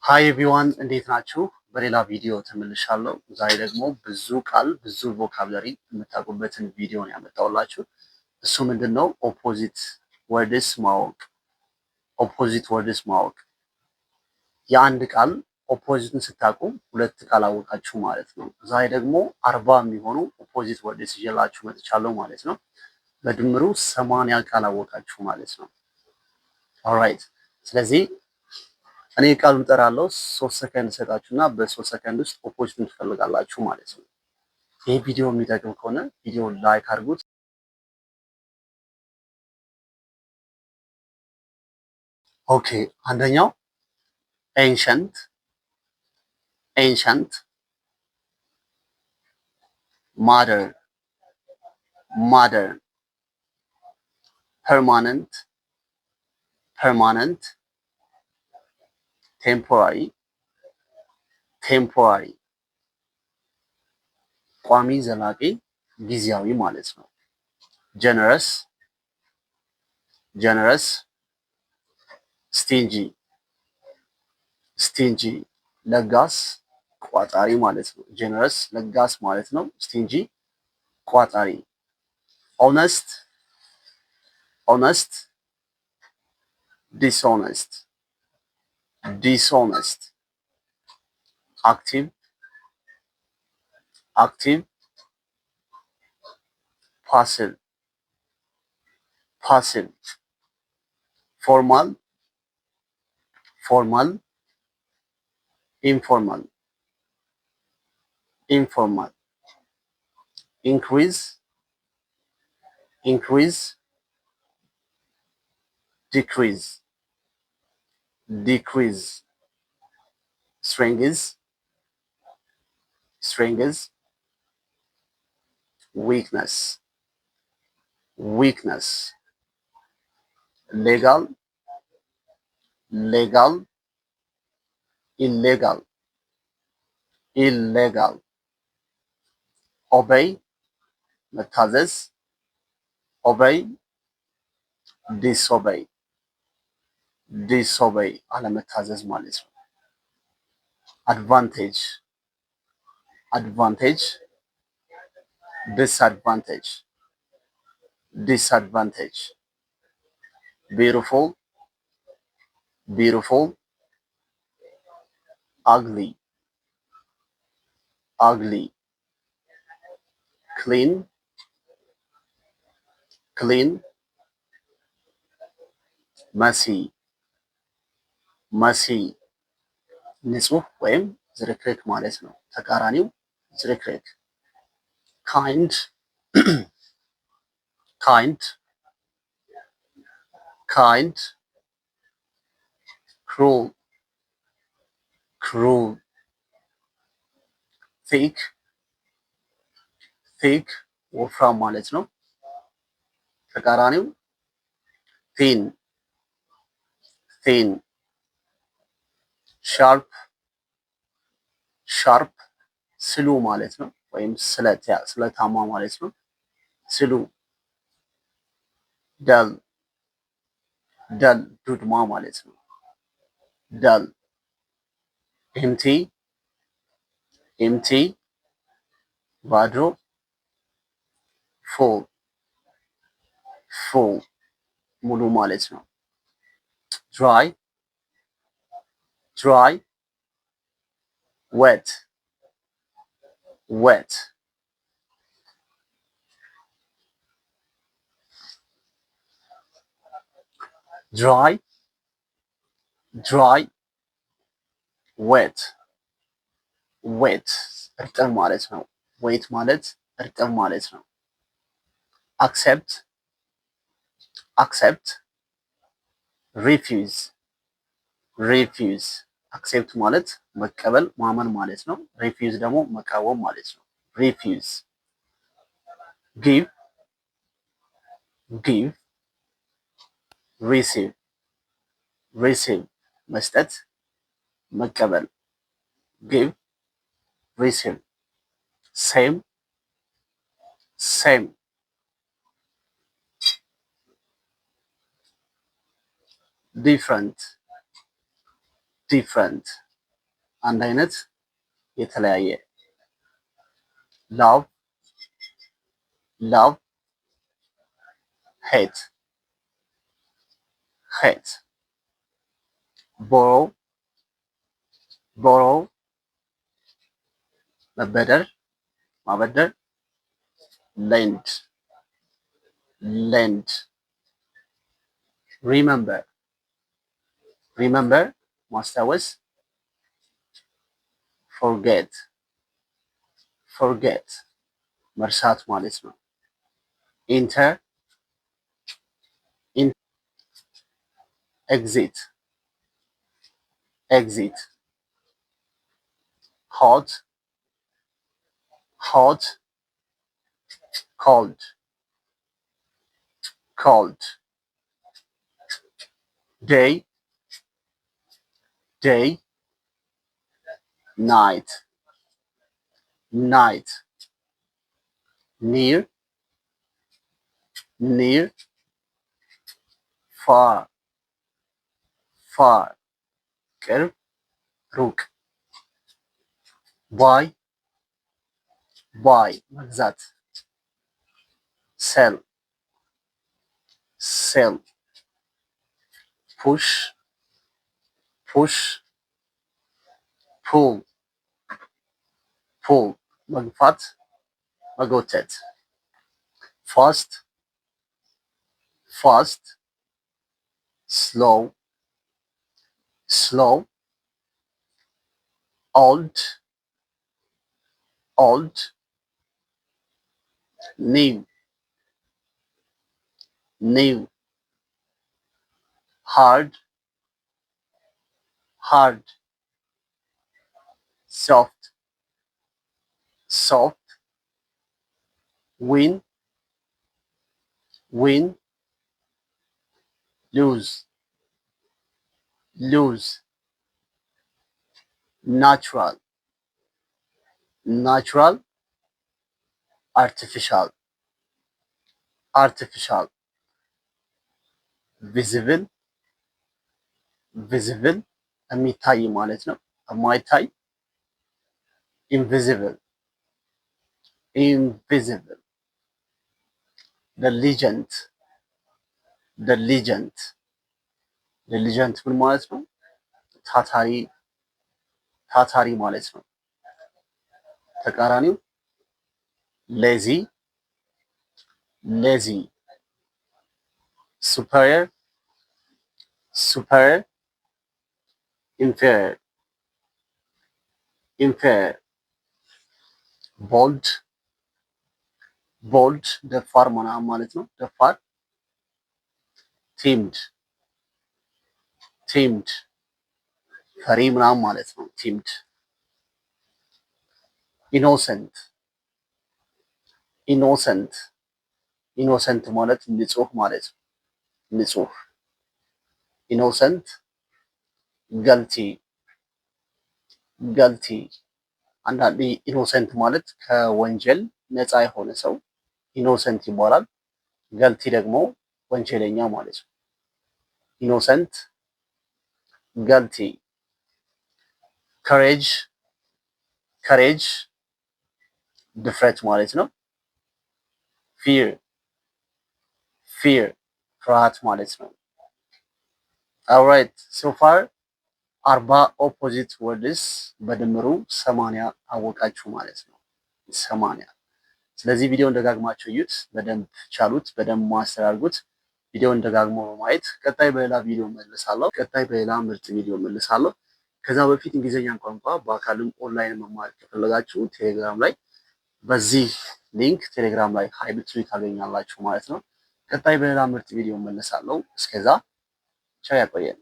ሃይ ኤቭሪዋን እንዴት ናችሁ? በሌላ ቪዲዮ ተመልሻለሁ። ዛሬ ደግሞ ብዙ ቃል ብዙ ቮካብለሪ የምታውቁበትን ቪዲዮ ነው ያመጣሁላችሁ። እሱ ምንድነው? ኦፖዚት ወርድስ ማወቅ። ኦፖዚት ወርድስ ማወቅ የአንድ ቃል ኦፖዚትን ስታውቁ ሁለት ቃል አወቃችሁ ማለት ነው። ዛሬ ደግሞ 40 የሚሆኑ ኦፖዚት ወርድስ ይዤላችሁ መጥቻለሁ ማለት ነው። በድምሩ 80 ቃል አወቃችሁ ማለት ነው። ኦልራይት ስለዚህ እኔ ቃሉን እጠራለሁ 3 ሰከንድ ሰጣችሁና በ3 ሰከንድ ውስጥ ኦፖዚቱን ትፈልጋላችሁ ማለት ነው። ይህ ቪዲዮ የሚጠቅም ከሆነ ቪዲዮ ላይክ አድርጉት። ኦኬ አንደኛው ኤንሸንት ኤንሸንት፣ ማደር ማደር፣ ፐርማነንት ፐርማነንት፣ ቴምፖራሪ ቴምፖራሪ፣ ቋሚ ዘላቂ ጊዜያዊ ማለት ነው። ጀነረስ ጀነረስ፣ ስቲንጂ ስቲንጂ፣ ለጋስ ቋጣሪ ማለት ነው። ጀነረስ ለጋስ ማለት ነው። ስቲንጂ ቋጣሪ። ኦነስት ኦነስት፣ ዲስኦነስት ዲስኦነስት፣ አክቲቭ አክቲቭ፣ ፓሲቭ ፓሲቭ፣ ፎርማል ፎርማል፣ ኢንፎርማል ኢንፎርማል፣ ኢንክሪዝ ኢንክሪዝ፣ ዲክሪዝ ዲክሪዝ፣ ስትሬንግዝ ስትሬንግዝ፣ ዊክነስ ዊክነስ፣ ሌጋል ሌጋል፣ ኢሌጋል ኢሌጋል፣ ኦቤይ መታዘዝ፣ ኦቤይ፣ ዲስኦቤይ ዲስኦቤይ አለመታዘዝ ማለት ነው። አድቫንቴጅ አድቫንቴጅ፣ ዲስአድቫንቴጅ ዲስአድቫንቴጅ፣ ቢዩቲፉል ቢዩቲፉል፣ ugly ugly፣ clean clean፣ messy messy፣ ንጹህ ወይም ዝርክርክ ማለት ነው። ተቃራኒው ዝርክርክ። kind kind kind፣ cruel cruel፣ thick thick፣ ወፍራም ማለት ነው። ተቃራኒው thin thin፣ sharp sharp፣ ስሉ ማለት ነው። ወይም ስለታማ ማለት ነው። ስሉ። ደል ደል፣ ዱድማ ማለት ነው። ደል። ኤምቲ ኤምቲ፣ ባዶ። ፉል ፉል፣ ሙሉ ማለት ነው። ድራይ ድራይ፣ ዌት ዌት፣ ድራይ ድራይ፣ ዌት ዌት፣ እርጥብ ማለት ነው። ዌት ማለት እርጥብ ማለት ነው። አክሴፕት አክሴፕት፣ ሪፊውዝ ሪፊውዝ፣ አክሴፕት ማለት መቀበል ማመን ማለት ነው። ሪፊውዝ ደግሞ መቃወም ማለት ነው። ሪፊውዝ። ጊቭ ጊቭ፣ ሪሲቭ ሪሲቭ፣ መስጠት መቀበል። ጊቭ ሪሲቭ። ሴም ሴም፣ ዲፍረንት different አንድ አይነት የተለያየ love love hate hate borrow borrow መበደር ማበደር lend lend remember remember ማስታወስ forget forget መርሳት ማለት ነው enter exit exit hot hot cold cold day day night night near near far far ቅርብ ሩቅ buy buy መግዛት sell sell push push pull pull መግፋት መጎተት fast fast slow slow old old new new hard hard soft soft win win lose lose natural natural artificial artificial visible visible የሚታይ ማለት ነው የማይታይ invisible invisible the legend the legend the legend ምን ማለት ነው ታታሪ ታታሪ ማለት ነው ተቃራኒው lazy lazy superior superior inferior inferior bold bold ደፋር ምናምን ማለት ነው ደፋር timid timid ፈሪ ምናምን ማለት ነው timid innocent innocent innocent ማለት ንጹህ ማለት ነው ንጹህ innocent guilty guilty አንዳንዴ innocent ማለት ከወንጀል ነፃ የሆነ ሰው innocent ይባላል guilty ደግሞ ወንጀለኛ ማለት ነው innocent guilty courage courage ድፍረት ማለት ነው fear fear ፍርሃት ማለት ነው alright so far 40 opposite words በድምሩ 80 አወቃችሁ ማለት ነው 80 ስለዚህ ቪዲዮውን ደጋግማችሁ እዩት በደንብ ቻሉት በደንብ ማስተር አድርጉት ቪዲዮውን ደጋግሞ በማየት ቀጣይ በሌላ ቪዲዮ መልሳለሁ ቀጣይ በሌላ ምርጥ ቪዲዮ መልሳለሁ ከዛ በፊት እንግሊዘኛ ቋንቋ በአካልም ኦንላይን መማር ከፈለጋችሁ ቴሌግራም ላይ በዚህ ሊንክ ቴሌግራም ላይ ሃይ ብትሉኝ ታገኛላችሁ ማለት ነው ቀጣይ በሌላ ምርጥ ቪዲዮ መልሳለሁ እስከዛ ቻው ያቆየን